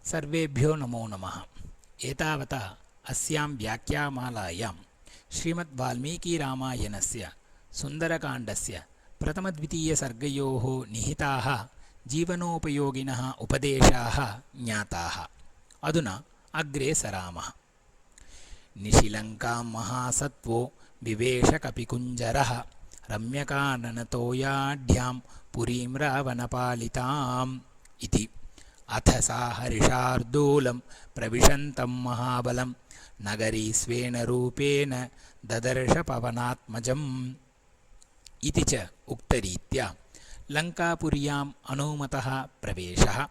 सर्वेभ्यो नमो नमः। एतावता अस्यां व्याख्यामालायां श्रीमद्वाल्मीकिरामायणस्य सुन्दरकाण्डस्य प्रथमद्वितीयसर्गयोः निहिताः जीवनोपयोगिनः उपदेशाः ज्ञाताः। अधुना अग्रे सरामः। निशिलङ्कां महासत्त्वो विवेशकपिकुञ्जरः रम्यकाननतोयाढ्यां पुरीं रावणपालिताम् इति। अथ सा हर्षार्दूलं प्रविशन्तं महाबलं नगरी स्वेन रूपेण ददर्श पवनात्मजम् इति च उक्तरीत्या लङ्कापुर्याम् अनुमतः प्रवेशः।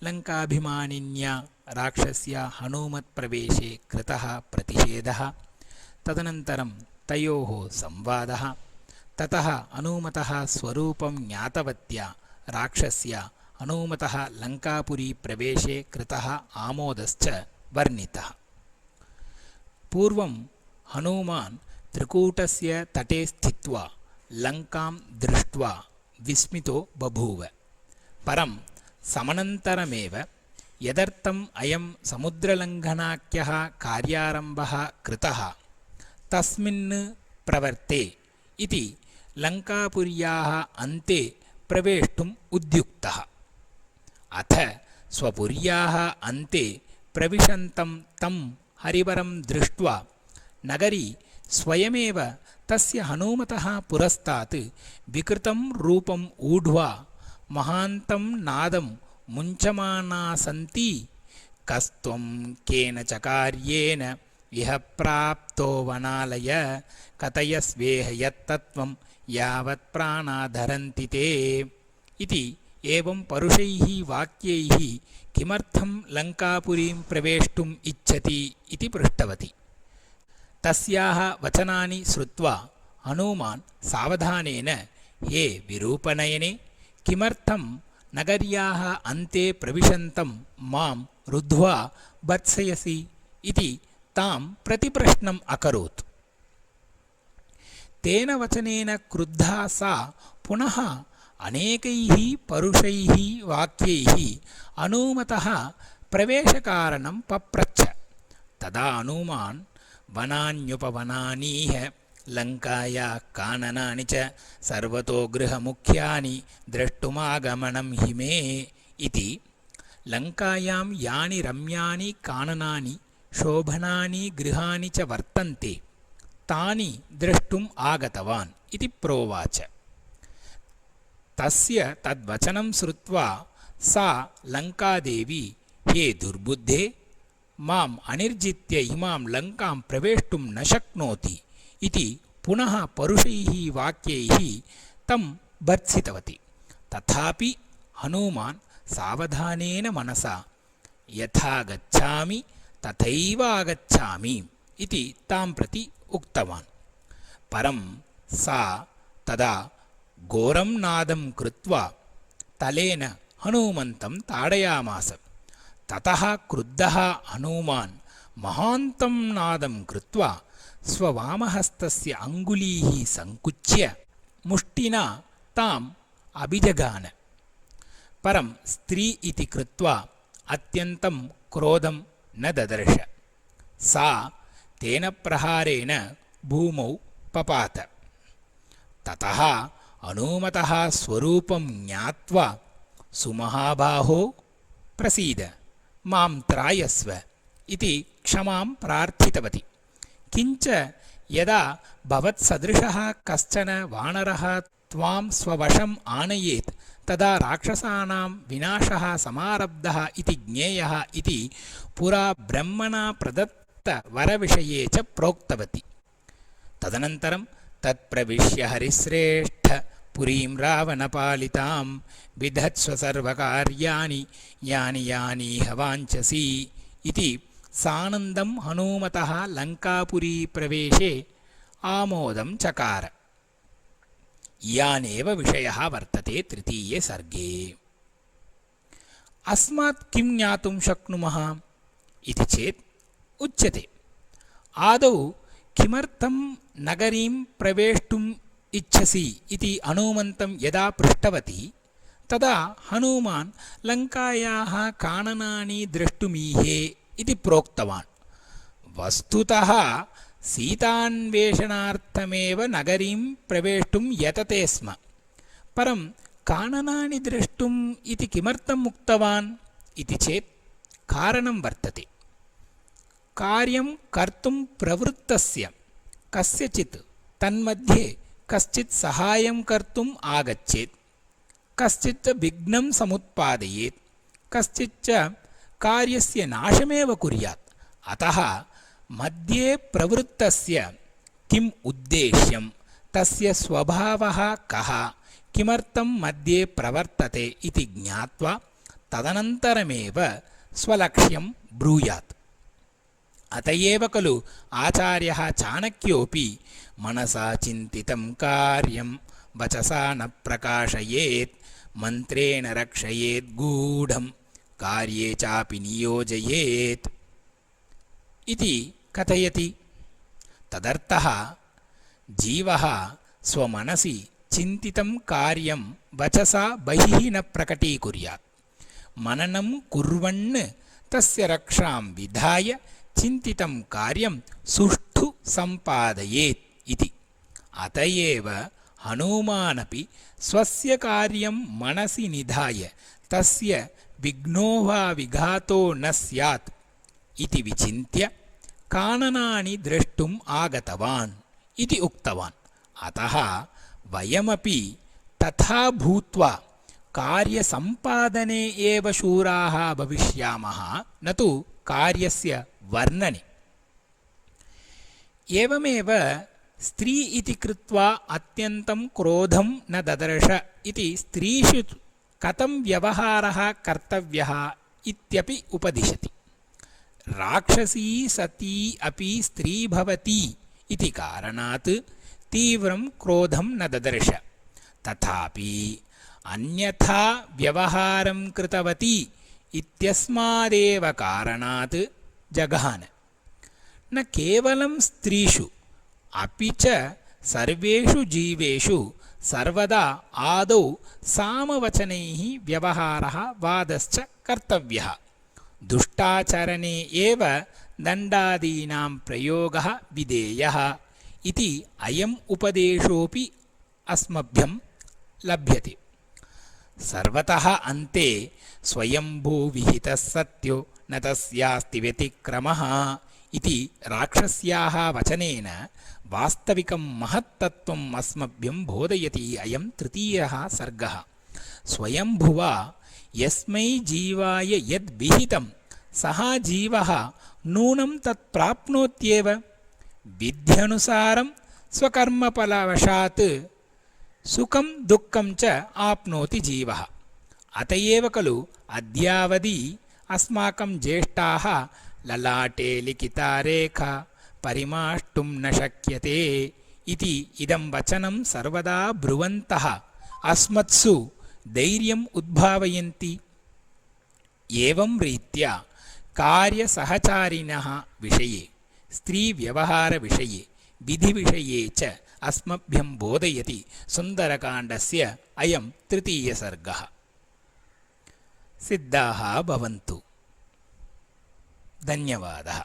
लङ्काभिमानिन्या राक्षस्या हनूमत्प्रवेशे कृतः प्रतिषेधः। तदनन्तरं तयोः संवादः। ततः हनूमतः स्वरूपं ज्ञातवत्या राक्षस्या हनूमतः लङ्कापुरी प्रवेशे कृतः आमोदश्च वर्णितः। पूर्वं हनूमान् त्रिकूटस्य तटे स्थित्वा लङ्कां दृष्ट्वा विस्मितो बभूव। परं समनन्तरमेव यदर्थम् अयं समुद्रलङ्घनाख्यः कार्यारम्भः कृतः तस्मिन् प्रवर्ते इति लङ्कापुर्याः अन्ते प्रवेष्टुम् उद्युक्तः। अथ स्वपुर्याः अन्ते प्रविशन्तं तं हरिवरं दृष्ट्वा नगरी स्वयमेव तस्य हनूमतः पुरस्तात् विकृतं रूपम् ऊढ्वा महान्तं नादं मुञ्चमाना सन्ती कस्त्वं केन च कार्येन इह प्राप्तो वनालय कथयस्वेह यत्तत्त्वं यावत् प्राणाधरन्ति ते इति। एवं परुषैः वाक्यैः किमर्थं लङ्कापुरीं प्रवेष्टुम् इच्छति इति पृष्टवती। तस्याः वचनानि श्रुत्वा हनूमान् सावधानेन हे विरूपनयने किमर्थं नगर्याः अन्ते प्रविशन्तं मां रुद्ध्वा भर्त्सयसि इति तां प्रतिप्रश्नम् अकरोत्। तेन वचनेन क्रुद्धा सा पुनः अनेकैः परुषैः वाक्यैः हनूमतः प्रवेशकारणं पप्रच्छ। तदा हनूमान् वनान्युपवनानीह लङ्काया काननानि च सर्वतो गृहमुख्यानि द्रष्टुमागमनं हि मे इति। लङ्कायां यानि रम्यानि काननानि शोभनानि गृहाणि च वर्तन्ते तानि द्रष्टुम् आगतवान् इति प्रोवाच। तस्य तद्वचनं श्रुत्वा सा लङ्कादेवी हे दुर्बुद्धे माम् अनिर्जित्य इमां लङ्कां प्रवेष्टुं न शक्नोति इति पुनः परुषैः वाक्यैः तं भर्त्सितवती। तथापि हनूमान् सावधानेन मनसा यथा गच्छामि तथैव आगच्छामि इति तां प्रति उक्तवान्। परं सा तदा घोरं नादं कृत्वा तलेन हनूमन्तं ताडयामास। ततः क्रुद्धः हनूमान् महान्तं नादं कृत्वा स्ववामहस्तस्य अङ्गुलीः सङ्कुच्य मुष्टिना ताम् अभिजगान। परं स्त्री इति कृत्वा अत्यन्तं क्रोधं न ददर्श। सा तेन प्रहारेण भूमौ पपात। ततः हनूमतः स्वरूपं ज्ञात्वा सुमहाबाहो प्रसीद मां त्रायस्व इति क्षमां प्रार्थितवती। किञ्च यदा भवत्सदृशः कश्चन वानरः त्वां स्ववशम् आनयेत् तदा राक्षसानां विनाशः समारब्धः इति ज्ञेयः इति पुरा ब्रह्मणा प्रदत्तवरविषये च प्रोक्तवती। तदनन्तरं तत्प्रविश्य हरिश्रेष्ठ पुरीं रावणपालितां विधत्स्व सर्वकार्याणि यानि यानीह वाञ्छसि इति सानन्दं हनूमतः लङ्कापुरीप्रवेशे आमोदं चकार। यानेव विषयः वर्तते तृतीये सर्गे। अस्मात् किं ज्ञातुं शक्नुमः इति चेत् उच्यते। आदौ किमर्थं नगरीं प्रवेष्टुम् इच्छसि इति हनूमन्तं यदा पृष्टवती तदा हनुमान् लङ्कायाः काननानि द्रष्टुमीहे इति प्रोक्तवान्। वस्तुतः सीतान्वेषणार्थमेव नगरीं प्रवेष्टुं यतते स्म। परं काननानि द्रष्टुम् इति किमर्थम् उक्तवान् इति चेत् कारणं वर्तते। कार्यं कर्तुं प्रवृत्तस्य कस्यचित् तन्मध्ये कश्चित् सहायं कर्तुम् आगच्छेत्, कश्चित् विघ्नं समुत्पादयेत्, कश्चिच्च कार्यस्य नाशमेव कुर्यात्। अतः मध्ये प्रवृत्तस्य किम् उद्देश्यं, तस्य स्वभावः कः, किमर्थं मध्ये प्रवर्तते इति ज्ञात्वा तदनन्तरमेव स्वलक्ष्यं ब्रूयात्। अत एव खलु आचार्यः चाणक्योऽपि मनसा चिन्तितं कार्यं वचसा न प्रकाशयेत्, मन्त्रेण रक्षयेत् गूढं, कार्ये चापि नियोजयेत् इति कथयति। तदर्थः जीवः स्वमनसि चिन्तितं कार्यं वचसा बहिः न प्रकटीकुर्यात्। मननं कुर्वन् तस्य रक्षां विधाय चिन्तितं कार्यं सुष्ठु सम्पादयेत् इति। अत एव हनुमानपि स्वस्य कार्यं मनसि निधाय तस्य विघ्नो वा विघातो न स्यात् इति विचिन्त्य काननानि द्रष्टुम् आगतवान् इति उक्तवान्। अतः वयमपि तथा भूत्वा कार्यसम्पादने एव शूराः भविष्यामः, न तु कार्यस्य वर्णने। एवमेव स्त्री इति कृत्वा अत्यन्तं क्रोधं न ददर्श इति स्त्रीषु कथं व्यवहारः कर्तव्यः इत्यपि उपदिशति। राक्षसी सती अपि स्त्री भवति इति कारणात् तीव्रं क्रोधं न ददर्श, तथापि अन्यथा व्यवहारं कृतवती इत्यस्मादेव कारणात् जघान। न केवलं स्त्रीषु अपि च सर्वेषु जीवेषु सर्वदा आदौ सामवचनैः व्यवहारः वादश्च कर्तव्यः। दुष्टाचरणे एव दण्डादीनां प्रयोगः विधेयः इति अयम् उपदेशोऽपि अस्मभ्यं लभ्यते। सर्वतः अन्ते स्वयंभूविहितः सत्यो न तस्यास्ति व्यतिक्रमः इति राक्षस्याः वचनेन वास्तविकं महत्तत्त्वम् अस्मभ्यं बोधयति अयं तृतीयः सर्गः। स्वयंभुवा यस्मै जीवाय यद् विहितं सः जीवः नूनं तत् प्राप्नोत्येव। विध्यनुसारं स्वकर्मफलवशात् सुखं दुःखं च आप्नोति जीवः। अत एव खलु अद्यावधि अस्माकं ज्येष्ठाः ललाटे लिखिता रेखा परिमाष्टुं न शक्यते इति इदं वचनं सर्वदा ब्रुवन्तः अस्मत्सु धैर्यम् उद्भावयन्ति। एवं रीत्या कार्यसहचारिणः विषये, स्त्रीव्यवहारविषये, विधिविषये च अस्मभ्यं बोधयति सुन्दरकाण्डस्य अयं तृतीयसर्गः। सिद्धाः भवन्तु। धन्यवादः।